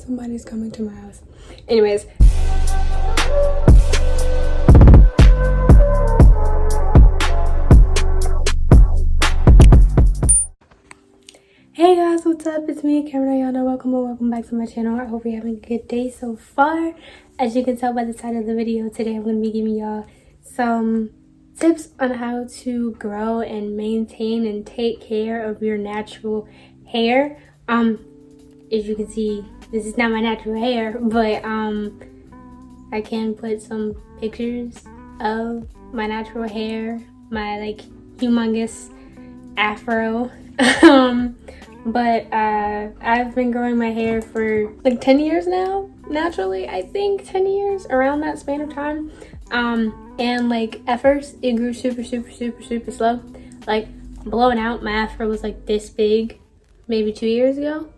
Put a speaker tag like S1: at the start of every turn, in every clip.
S1: Somebody's coming to my house. Anyways. Hey guys, what's up? It's me, Cameron, ayanna. Welcome back to my channel. I hope you're having a good day so far. As you can tell by the title of the video, today I'm going to be giving y'all some tips on how to grow and maintain and take care of your natural hair. As you can see, this is not my natural hair, but I can put some pictures of my natural hair, my like humongous afro. But I've been growing my hair for like 10 years now, naturally. I think 10 years, around that span of time. And like at first it grew super slow. Like blowing out, my afro was like this big maybe 2 years ago.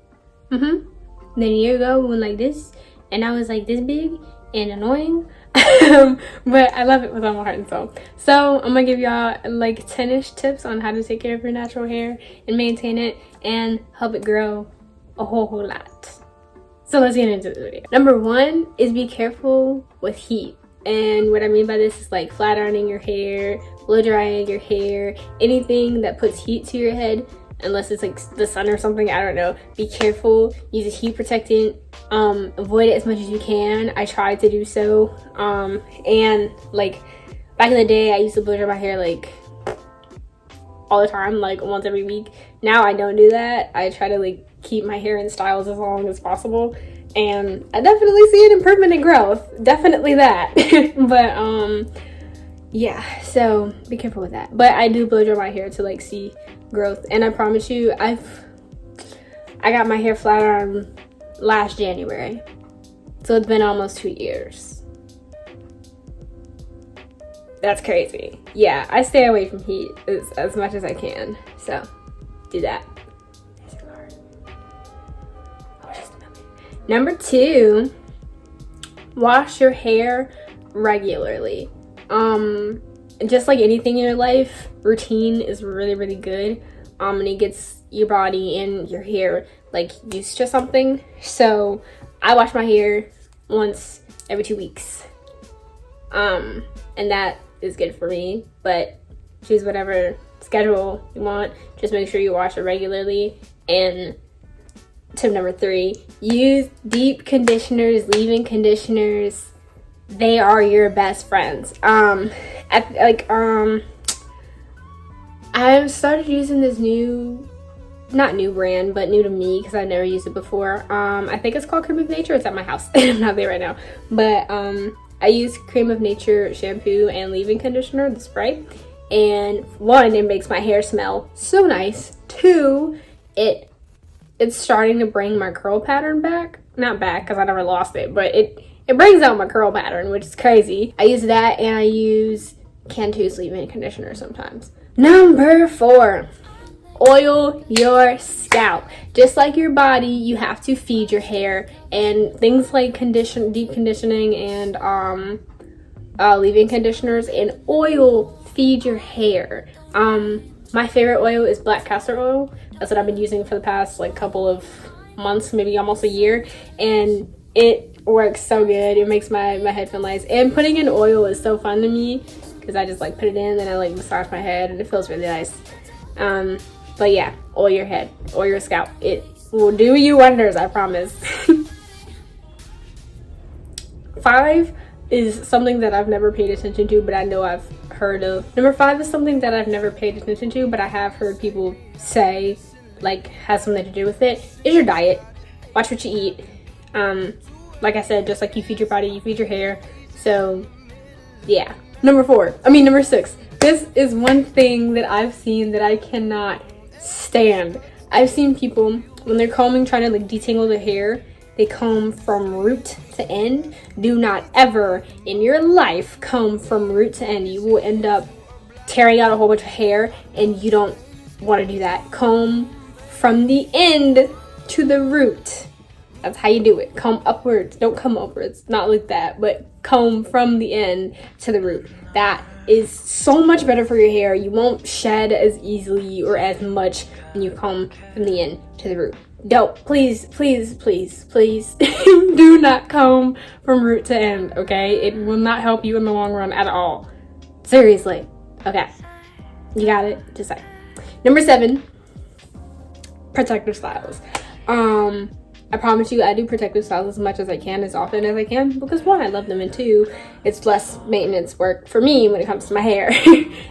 S1: Then a year ago we went like this, and I was like this big and annoying. But I love it with all my heart and soul. So I'm gonna give y'all like 10-ish tips on how to take care of your natural hair and maintain it and help it grow a whole lot. So let's get into the video. Number 1 is be careful with heat. And what I mean by this is like flat ironing your hair, blow drying your hair, anything that puts heat to your head, unless it's like the sun or something, I don't know. Be careful, use a heat protectant, avoid it as much as you can. I tried to do so, and like back in the day I used to blow dry my hair like all the time, like once every week. Now I don't do that. I try to like keep my hair in styles as long as possible, and I definitely see an improvement in growth, definitely that. But yeah, so be careful with that. But I do blow dry my hair to like see growth, and I promise you, I got my hair flat ironed last January, so it's been almost 2 years. That's crazy. Yeah, I stay away from heat as much as I can, so do that. Number 2, wash your hair regularly. Just like anything in your life, routine is really good, and it gets your body and your hair like used to something. So I wash my hair once every 2 weeks, and that is good for me. But choose whatever schedule you want, just make sure you wash it regularly. And tip number 3, use deep conditioners, leave-in conditioners. They are your best friends. I've started using this not new brand, but new to me because I've never used it before. I think it's called Cream of Nature. It's at my house. I'm not there right now. But I use Cream of Nature shampoo and leave-in conditioner, the spray. And 1, it makes my hair smell so nice. 2, it's starting to bring my curl pattern back. Not back, because I never lost it, but it brings out my curl pattern, which is crazy. I use that, and I use Cantu's leave-in conditioner sometimes. Number 4, oil your scalp. Just like your body, you have to feed your hair, and things like deep conditioning and leave-in conditioners and oil feed your hair. My favorite oil is black castor oil. That's what I've been using for the past like couple of months, maybe almost a year, and it works so good. It makes my head feel nice, and putting in oil is so fun to me because I just like put it in and I like massage my head, and it feels really nice. But yeah, oil your head, oil your scalp. It will do you wonders, I promise. 5 is something that I've never paid attention to, but I know I've heard of. Number 5 is something that I've never paid attention to, but I have heard people say like has something to do with it, is your diet. Watch what you eat. Like I said, just like you feed your body, you feed your hair. So yeah. Number 6. This is one thing that I've seen that I cannot stand. I've seen people, when they're combing, trying to like detangle their hair, they comb from root to end. Do not ever in your life comb from root to end. You will end up tearing out a whole bunch of hair, and you don't want to do that. Comb from the end to the root. That's how you do it. Comb upwards. Don't comb upwards. Not like that, but comb from the end to the root. That is so much better for your hair. You won't shed as easily or as much when you comb from the end to the root. don't, please, please, please, please do not comb from root to end, okay? It will not help you in the long run at all. Seriously. Okay. You got it? Just say. Number 7, protective styles. I promise you I do protective styles as much as I can, as often as I can, because 1, I love them, and 2, it's less maintenance work for me when it comes to my hair.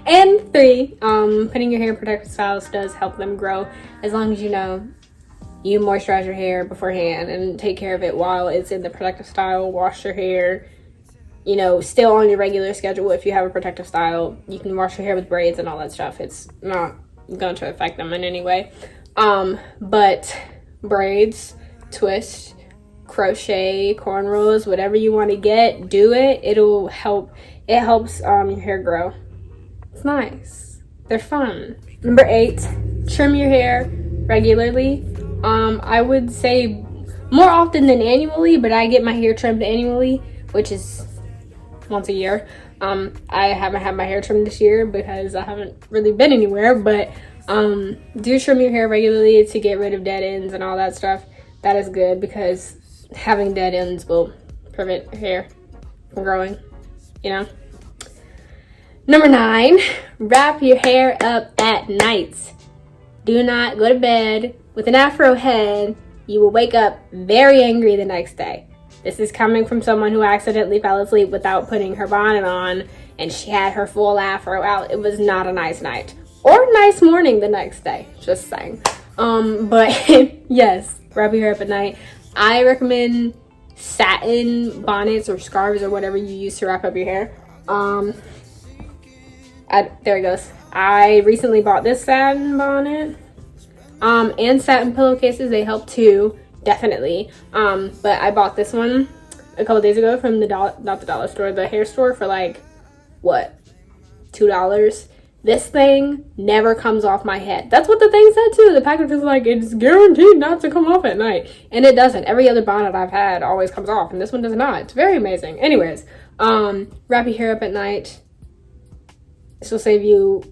S1: And 3, putting your hair in protective styles does help them grow, as long as you know you moisturize your hair beforehand and take care of it while it's in the protective style. Wash your hair, you know, still on your regular schedule. If you have a protective style, you can wash your hair with braids and all that stuff. It's not going to affect them in any way. But braids, twist, crochet, cornrows, whatever you want to get, do it. It'll help. It helps your hair grow. It's nice. They're fun. Number 8, trim your hair regularly. I would say more often than annually, but I get my hair trimmed annually, which is once a year. I haven't had my hair trimmed this year because I haven't really been anywhere, but do trim your hair regularly to get rid of dead ends and all that stuff. That is good, because having dead ends will prevent hair from growing, you know. Number 9, wrap your hair up at night. Do not go to bed with an afro head. You will wake up very angry the next day. This is coming from someone who accidentally fell asleep without putting her bonnet on, and she had her full afro out. It was not a nice night or nice morning the next day, just saying. But yes, wrap your hair up at night. I recommend satin bonnets or scarves or whatever you use to wrap up your hair. There it goes. I recently bought this satin bonnet, and satin pillowcases. They help too, definitely. But I bought this one a couple days ago from not the dollar store, the hair store, for like, what, $2. This thing never comes off my head. That's what the thing said too. The package was like, it's guaranteed not to come off at night, and it doesn't. Every other bonnet I've had always comes off, and this one does not. It's very amazing. Anyways, wrap your hair up at night. This will save you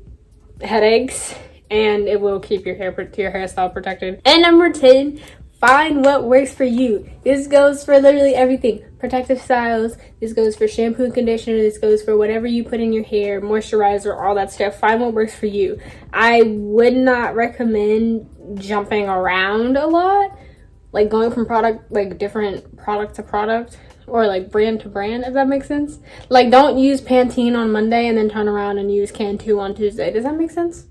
S1: headaches, and it will keep your hairstyle protected. And number 10, find what works for you. This goes for literally everything. Protective styles. This goes for shampoo and conditioner. This goes for whatever you put in your hair, moisturizer, all that stuff. Find what works for you. I would not recommend jumping around a lot, like going from different product to product, or like brand to brand, if that makes sense. Like, don't use Pantene on Monday and then turn around and use Cantu on Tuesday. Does that make sense?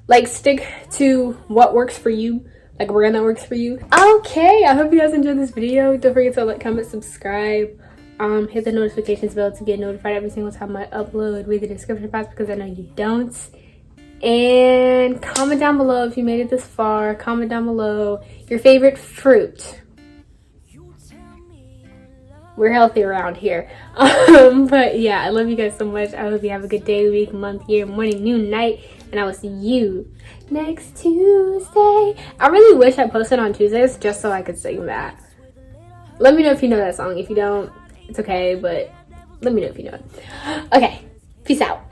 S1: Like, stick to what works for you, like a brand that works for you. Okay, I hope you guys enjoyed this video. Don't forget to like, comment, subscribe, hit the notifications bell to get notified every single time I upload. Read the description box because I know you don't. And comment down below if you made it this far. Comment down below your favorite fruit. We're healthy around here. But yeah, I love you guys so much. I hope you have a good day, week, month, year, morning, noon, night, and I will see you next Tuesday. I really wish I posted on Tuesdays just so I could sing that. Let me know if you know that song. If you don't, it's okay, but let me know if you know it. Okay, peace out.